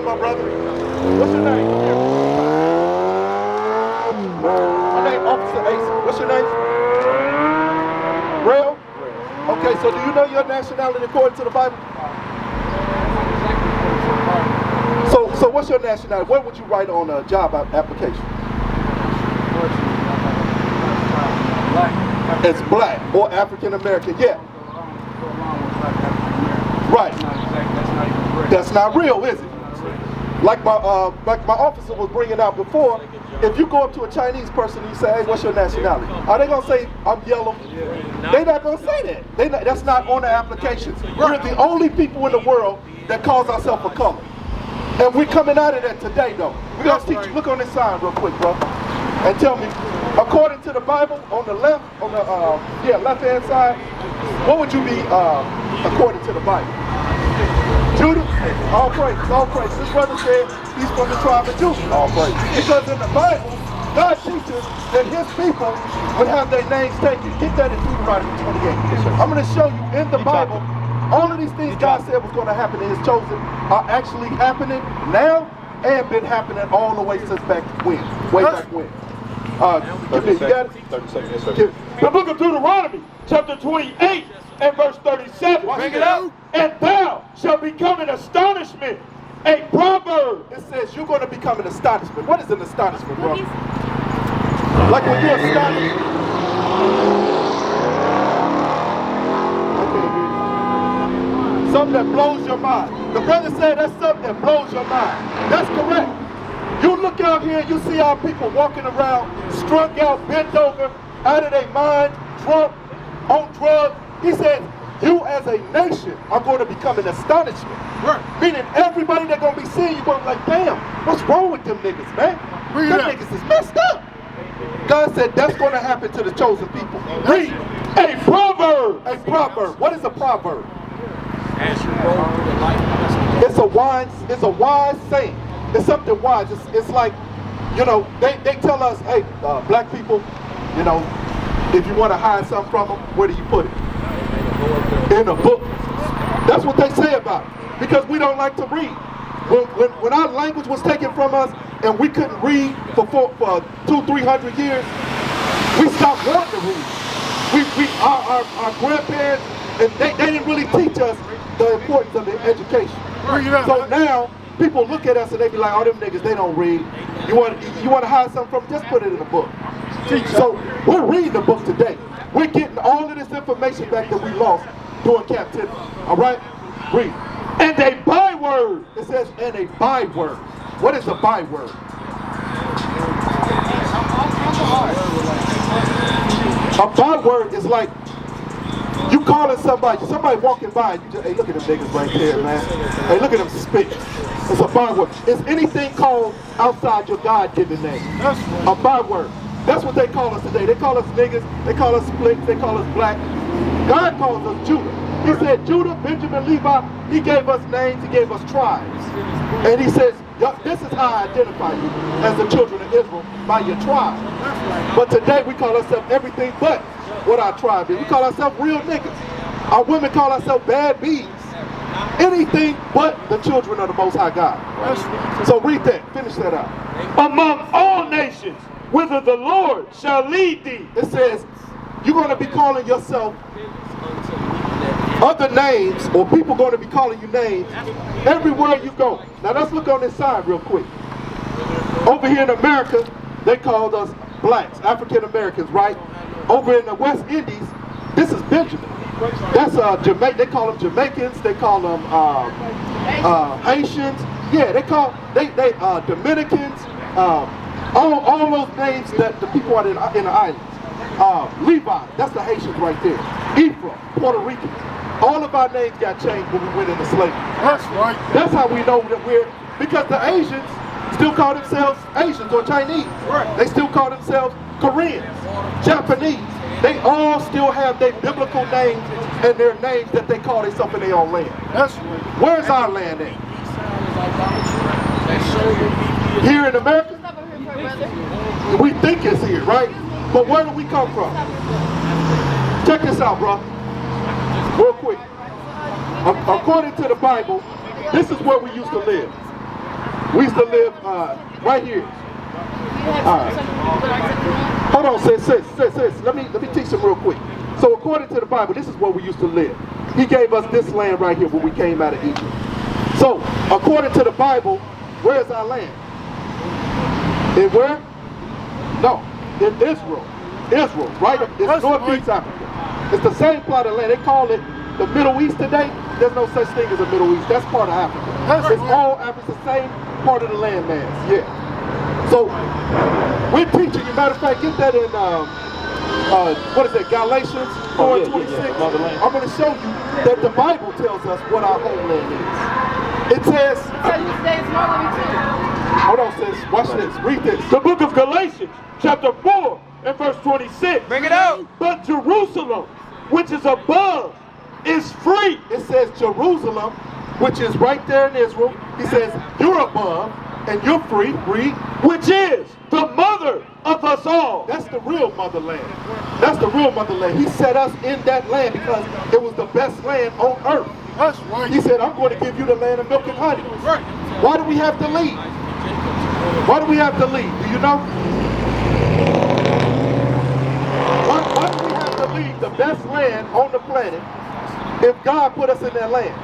on, my brother? What's your name? My name Officer Ace. What's your name? Real? Okay, so do you know your nationality according to the Bible? So what's your nationality? What would you write on a job application? It's black or African American, yeah. Right. That's not real, is it? Like my officer was bringing out before, if you go up to a Chinese person and you say, hey, what's your nationality? Are they going to say, I'm yellow? They're not going to say that. That's not on the application. We're the only people in the world that calls ourselves a color. And we're coming out of that today, though. We're going to teach you. Look on this sign real quick, bro. And tell me, according to the Bible, on the left, on the left-hand side, what would you be according to the Bible? Judah? All praise, all praise. This brother said he's from the tribe of Judah. All praise. Because in the Bible, God teaches that his people would have their names taken. Get that in Deuteronomy 28. I'm going to show you in the Bible, all of these things God said was going to happen to his chosen are actually happening now and been happening all the way since back when. Way back when. You got it? 30 seconds. The book of Deuteronomy, chapter 28 and verse 37. Bring it out. And thou shalt become an astonishment, a proverb. It says you're going to become an astonishment. What is an astonishment, bro? Like when you're astonished. Okay. Something that blows your mind. The brother said that's something that blows your mind. That's correct. You look out here and you see our people walking around, strung out, bent over, out of their mind, drunk, on drugs. He said, you as a nation are going to become an astonishment. Right. Meaning everybody that's going to be seeing you going to be like, damn, what's wrong with them niggas, man? Them niggas is messed up. God said that's going to happen to the chosen people. Read. A proverb. A proverb. What is a proverb? As you roll through the life. It's a wise saying. It's something wise. It's like, you know, they tell us, hey, black people, you know, if you want to hide something from them, where do you put it? In a book. That's what they say about it. Because we don't like to read. When our language was taken from us and we couldn't read for 200-300 years, we stopped wanting to read. Our grandparents, and they didn't really teach us the importance of education. So now people look at us and they be like, oh, them niggas, they don't read. You want to hide something from them? Just put it in a book. So we're reading the book today. We're getting all of this information back that we lost during captivity. All right? Read. And a byword. It says, and a byword. What is a byword? A byword is like you calling somebody walking by, you just, hey, look at them niggas right there, man. Hey, look at them spit. It's a byword. Is anything called outside your God-given name? A byword. That's what they call us today. They call us niggas, they call us splits, they call us black. God calls us Judah. He said Judah, Benjamin, Levi, he gave us names, he gave us tribes. And he says, this is how I identify you as the children of Israel, by your tribe. But today we call ourselves everything but what our tribe is. We call ourselves real niggas. Our women call ourselves bad bees. Anything but the children of the Most High God. So read that, finish that out. Among all nations, whither the Lord shall lead thee. It says, you're going to be calling yourself other names, or people going to be calling you names everywhere you go. Now let's look on this side real quick. Over here in America, they called us blacks, African Americans, right? Over in the West Indies, this is Benjamin. That's Jamaica. They call them Jamaicans. They call them Haitians. Yeah, they call Dominicans. All those names that the people are in the islands. Levi, that's the Haitians right there. Ephraim, Puerto Ricans. All of our names got changed when we went into slavery. That's right. That's how we know that we're, because the Asians still call themselves Asians or Chinese. Right. They still call themselves Koreans, Japanese. They all still have their biblical names and their names that they call themselves in their own land. That's right. Where's our land at? Here in America? We think it's here, right? But where do we come from? Check this out, bro. Real quick. According to the Bible, this is where we used to live. We used to live right here. Hold on, sis. Let me teach them real quick. So according to the Bible, this is where we used to live. He gave us this land right here when we came out of Egypt. So according to the Bible, where is our land? In where? No, in Israel. Israel, right? It's Northeast Africa. It's the same part of land. They call it the Middle East today. There's no such thing as a Middle East. That's part of Africa. It's all Africa. It's the same part of the landmass. Yeah. So we're teaching you. Matter of fact, get that in what is it? Galatians 4:26. I'm going to show you that the Bible tells us what our homeland is. It says. Hold on, sis. Watch this. Read this. The book of Galatians, chapter 4 and verse 26. Bring it out. But Jerusalem, which is above, is free. It says Jerusalem, which is right there in Israel. He says you're above and you're free. Read. Which is the mother of us all. That's the real motherland. That's the real motherland. He set us in that land because it was the best land on earth. That's right. He said, I'm going to give you the land of milk and honey. Right. Why do we have to leave? Why do we have to leave? Do you know? Why do we have to leave the best land on the planet if God put us in that land?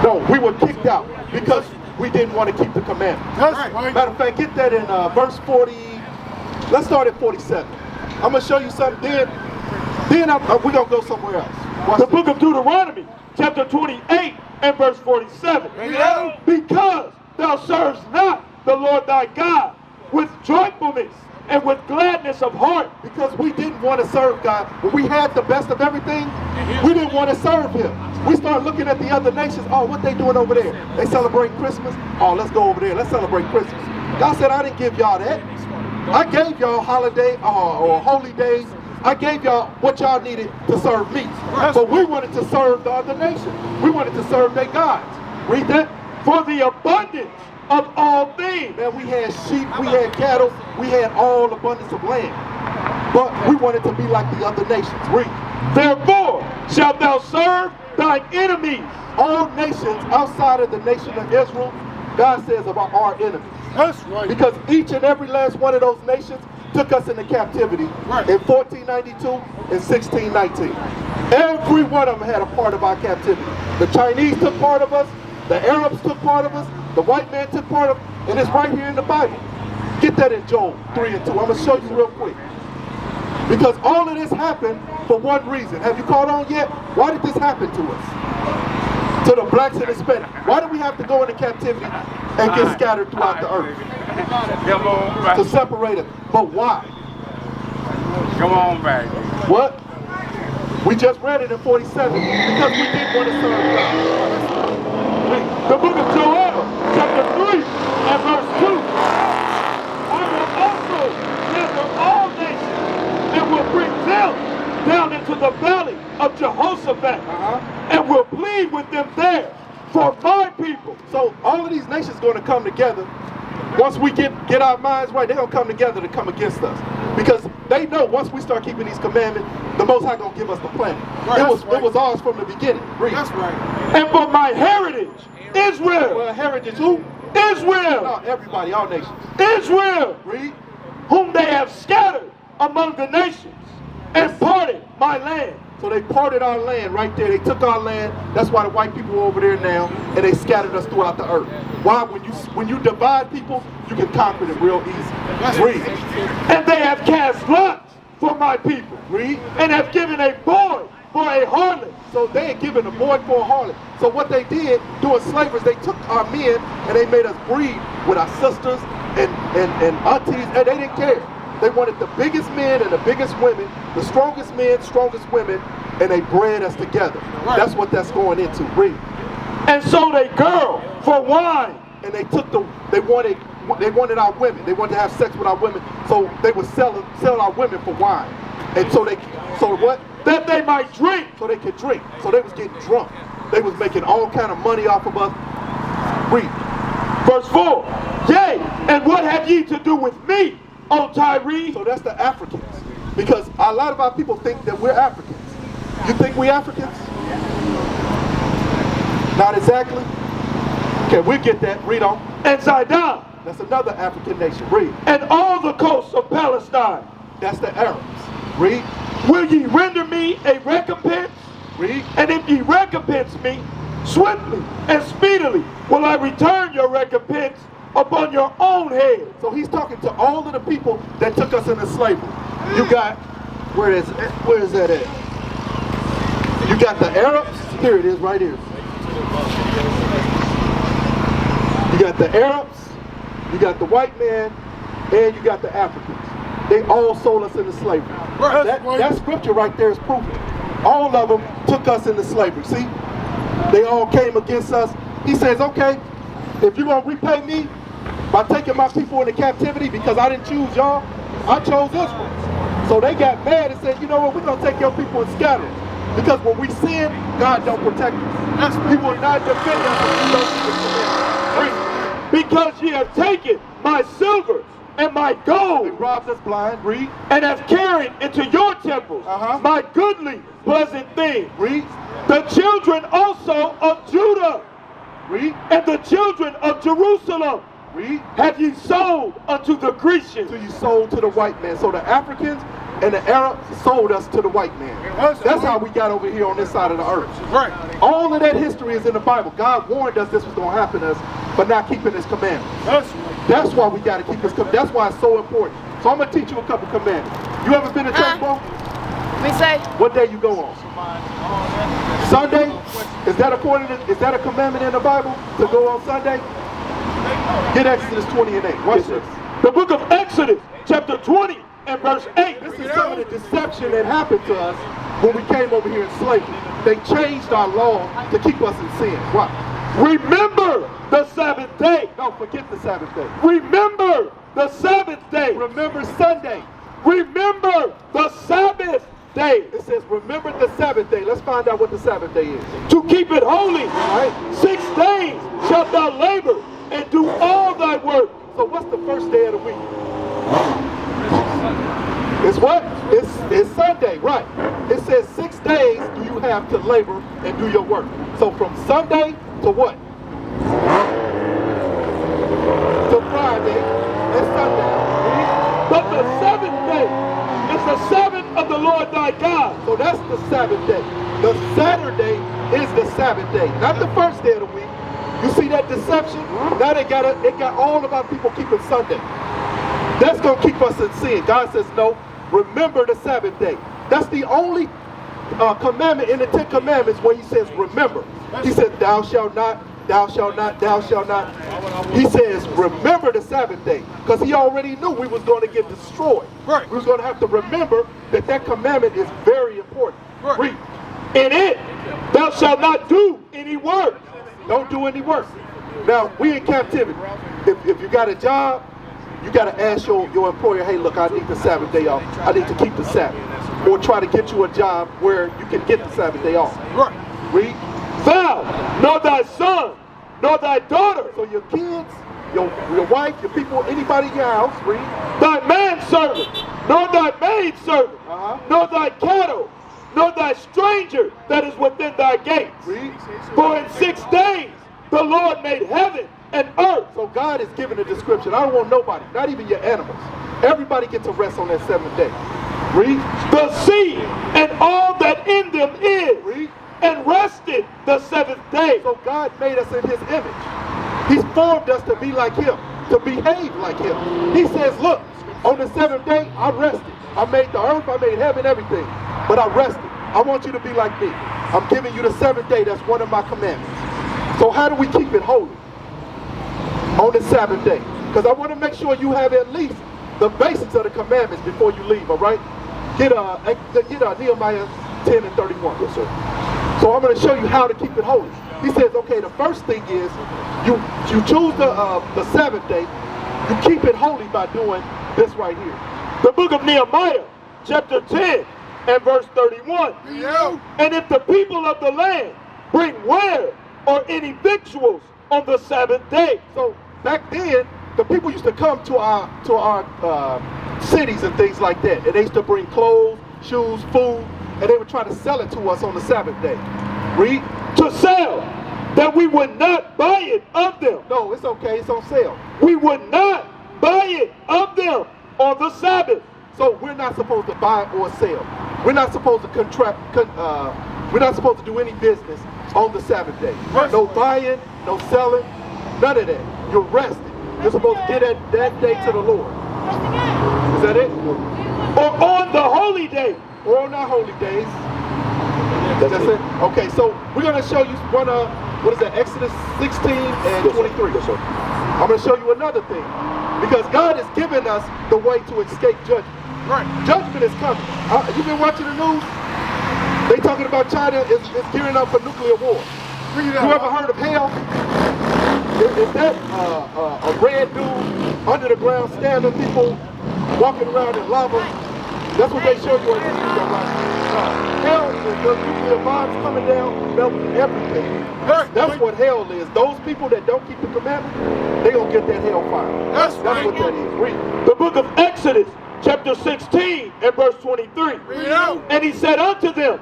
No, we were kicked out because we didn't want to keep the commandments. That's right. Matter of fact, get that in verse 40. Let's start at 47. I'm going to show you something. Then we're going to go somewhere else. Watch The this. book of Deuteronomy, chapter 28 and verse 47. Bring it out. Because thou servest not the Lord thy God with joyfulness and with gladness of heart. Because we didn't want to serve God. When we had the best of everything, we didn't want to serve Him. We started looking at the other nations. Oh, what they doing over there? They celebrate Christmas? Oh, let's go over there. Let's celebrate Christmas. God said, I didn't give y'all that. I gave y'all holiday or holy days. I gave y'all what y'all needed to serve me. But we wanted to serve the other nations. We wanted to serve their gods. Read that. For the abundance of all things. Man, we had sheep, we had cattle, we had all abundance of land. But we wanted to be like the other nations. Read. Therefore shalt thou serve thine enemies. All nations outside of the nation of Israel, God says about our enemies. That's right. Because each and every last one of those nations took us into captivity in 1492 and 1619. Every one of them had a part of our captivity. The Chinese took part of us, the Arabs took part of us, the white man took part of us, and it's right here in the Bible. Get that in Job 3 and 2. I'm going to show you real quick. Because all of this happened for one reason. Have you caught on yet? Why did this happen to us? To the blacks and Hispanics. Why do we have to go into captivity and get scattered throughout the earth? Come on back. To separate us. But why? Come on back. What? We just read it in 47 because we didn't want to serve God. The book of Joel, chapter 3 and verse 2. I will also gather all nations and will bring them down into the valley of Jehoshaphat and will plead with them there for my people. So all of these nations going to come together. Once we get our minds right, they're going to come together to come against us. Because they know once we start keeping these commandments, the Most High going to give us the planet. Right, it was ours from the beginning. Read. That's right. And for my heritage, Israel. Well, heritage who? Israel. No, everybody, all nations. Israel. Read. Whom they have scattered among the nations and parted my land. So they parted our land right there. They took our land. That's why the white people are over there now, and they scattered us throughout the earth. Why? When you divide people, you can conquer them real easy. Read. And they have cast lots for my people. Read. And have given a boy for a harlot. So they had given a boy for a harlot. So what they did during slavery is they took our men and they made us breed with our sisters and aunties, and they didn't care. They wanted the biggest men and the biggest women, the strongest men, strongest women, and they bred us together. Right. That's what that's going into. Read. And so they girl for wine. And they wanted our women. They wanted to have sex with our women. So they would sell our women for wine. And so what? That they might drink. So they could drink. So they was getting drunk. They was making all kind of money off of us. Read. Verse 4. Yea, and what have ye to do with me, O Tyree? So that's the Africans. Because a lot of our people think that we're Africans. You think we Africans? Not exactly. Okay, we'll get that. Read on. and Zidon, That's another African nation. Read. and all the coasts of Palestine. That's the Arabs. Read. Will ye render me a recompense? Read. And if ye recompense me, swiftly and speedily will I return your recompense upon your own head. So he's talking to all of the people that took us into slavery. You got, where is that at? You got the Arabs. Here it is, right here. You got the Arabs, you got the white man, and you got the Africans. They all sold us into slavery. That scripture right there is proof. All of them took us into slavery. See? They all came against us. He says, okay, if you're going to repay me by taking my people into captivity because I didn't choose y'all, I chose Israel. So they got mad and said, you know what, we're going to take your people and scatter them. Because when we sin, God don't protect us. He will not defend us if we don't keep His commandments. Because ye have taken my silver and my They gold, robbed us blind. Read. and have carried into your temples Uh-huh. my goodly, pleasant things. Read. The children also of Judah Read. and the children of Jerusalem Read. have ye sold unto the Grecians. So you sold to the white man. So the Africans and the Arabs sold us to the white man. That's how we got over here on this side of the earth. Right. All of that history is in the Bible. God warned us this was going to happen to us, but not keeping His commandments. That's why we got to keep His commandments. That's why it's so important. So I'm going to teach you a couple commandments. You ever been to church, bro? We say, What day you go on? Sunday? Is that a commandment in the Bible to go on Sunday? Get Exodus 20 and 8. Watch this. The book of Exodus, chapter 20 and verse 8. This is some of the deception that happened to us when we came over here in slavery. They changed our law to keep us in sin. Why? Remember the Sabbath day. No, forget the Sabbath day. Remember the Sabbath day. Remember Sunday. Remember the Sabbath day. It says, remember the Sabbath day. Let's find out what the Sabbath day is. To keep it holy. Right? 6 days shalt thou labor and do all thy work. So what's the first day of the week? It's what? It's Sunday, right. It says 6 days do you have to labor and do your work. So from Sunday to what? To Friday and Sunday. But the 7th day is the Sabbath of the Lord thy God. So that's the Sabbath day. The Saturday is the Sabbath day, not the first day of the week. You see that deception? Now they got all of our people keeping Sunday. That's going to keep us in sin. God says, no, remember the Sabbath day. That's the only commandment in the 10 Commandments where He says, remember. He says, thou shalt not, thou shalt not, thou shalt not. He says, remember the Sabbath day. Because He already knew we was going to get destroyed. Right. We was going to have to remember that that commandment is very important. Right. Read. In it thou shalt not do any work. Don't do any work. Now, we in captivity. If you got a job, you got to ask your employer, hey, look, I need the Sabbath day off. I need to keep the Sabbath. Or try to get you a job where you can get the Sabbath day off. Right. Read. Thou, nor thy son, nor thy daughter, So your kids, your wife, your people, anybody in your house, read. thy manservant, nor thy maidservant, Uh-huh. nor thy cattle, nor thy stranger that is within thy gates. Read. For in 6 days the Lord made heaven and earth. So God is giving a description. I don't want nobody, not even your animals. Everybody gets to rest on that 7th day. Read. The sea and all that in them is, Read. and rested the 7th day. So God made us in His image. He's formed us to be like Him, to behave like Him. He says, look, on the 7th day, I rested. I made the earth, I made heaven, everything. But I rested. I want you to be like me. I'm giving you the 7th day. That's one of my commandments. So how do we keep it holy on the Sabbath day? Because I want to make sure you have at least the basics of the commandments before you leave, all right? Get Nehemiah 10 and 31. Yes, sir. So I'm going to show you how to keep it holy. He says, okay, the first thing is you choose the Sabbath day. You keep it holy by doing this right here. The book of Nehemiah, chapter 10 and verse 31. Yeah. And if the people of the land bring ware or any victuals on the Sabbath day. So back then, the people used to come to our cities and things like that, and they used to bring clothes, shoes, food, and they would try to sell it to us on the Sabbath day. Read. To sell that we would not buy it of them. No, it's okay. It's on sale. We would not buy it of them on the Sabbath. So we're not supposed to buy or sell. We're not supposed to we're not supposed to do any business on the Sabbath day. No buying, no selling, none of that. You're resting. You're supposed to get that day to the Lord. Is that it? Or on the holy day. Or on our holy days. That's it? Okay, so we're going to show you one what is that, Exodus 16 and 23. Yes, sir. I'm going to show you another thing. Because God has given us the way to escape judgment. Right. Judgment is coming. You've been watching the news? They talking about China is gearing up for nuclear war. You ever heard of hell? Is that a red dude under the ground stabbing people, walking around in lava? That's what they show you on TV. Hell is the nuclear bombs coming down, melting everything. That's what hell is. Those people that don't keep the commandments, they gonna get that hellfire. That's what that is. Read. The book of Exodus, chapter 16 and verse 23. And he said unto them,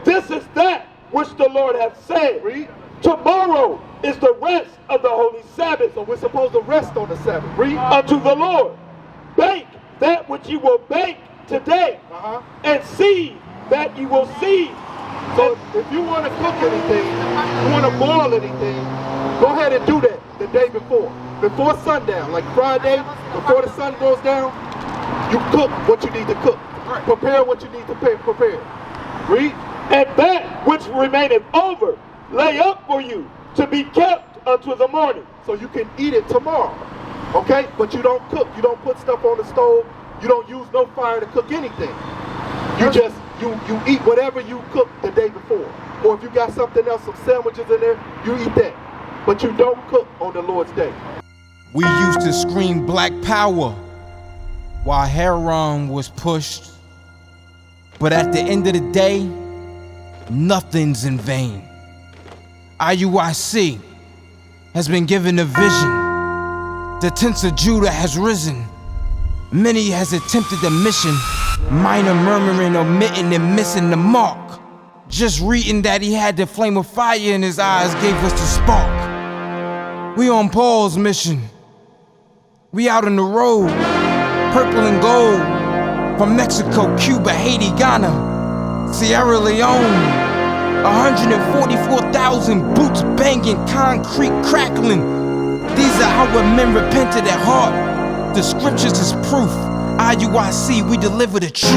this is that which the Lord hath said. Read. Tomorrow is the rest of the holy Sabbath. So we're supposed to rest on the Sabbath. Read. Unto the Lord. Bake that which you will bake today, and seed that you will seed. So if you want to cook anything, you want to boil anything, go ahead and do that the day before. Before sundown, like Friday, before the sun goes down, you cook what you need to cook. Prepare what you need to prepare. Read. And that which remaineth over, lay up for you to be kept unto the morning. So you can eat it tomorrow. Okay? But you don't cook. You don't put stuff on the stove. You don't use no fire to cook anything. You just, you eat whatever you cook the day before. Or if you got something else, some sandwiches in there, you eat that. But you don't cook on the Lord's day. We used to scream black power while Heron was pushed. But at the end of the day, nothing's in vain. IUIC has been given a vision. The tents of Judah has risen. Many has attempted the mission. Minor murmuring, omitting, and missing the mark. Just reading that he had the flame of fire in his eyes gave us the spark. We on Paul's mission. We out on the road, purple and gold. From Mexico, Cuba, Haiti, Ghana, Sierra Leone. 144,000 boots banging, concrete crackling. These are our men repented at heart. The scriptures is proof. IUIC, we deliver the truth.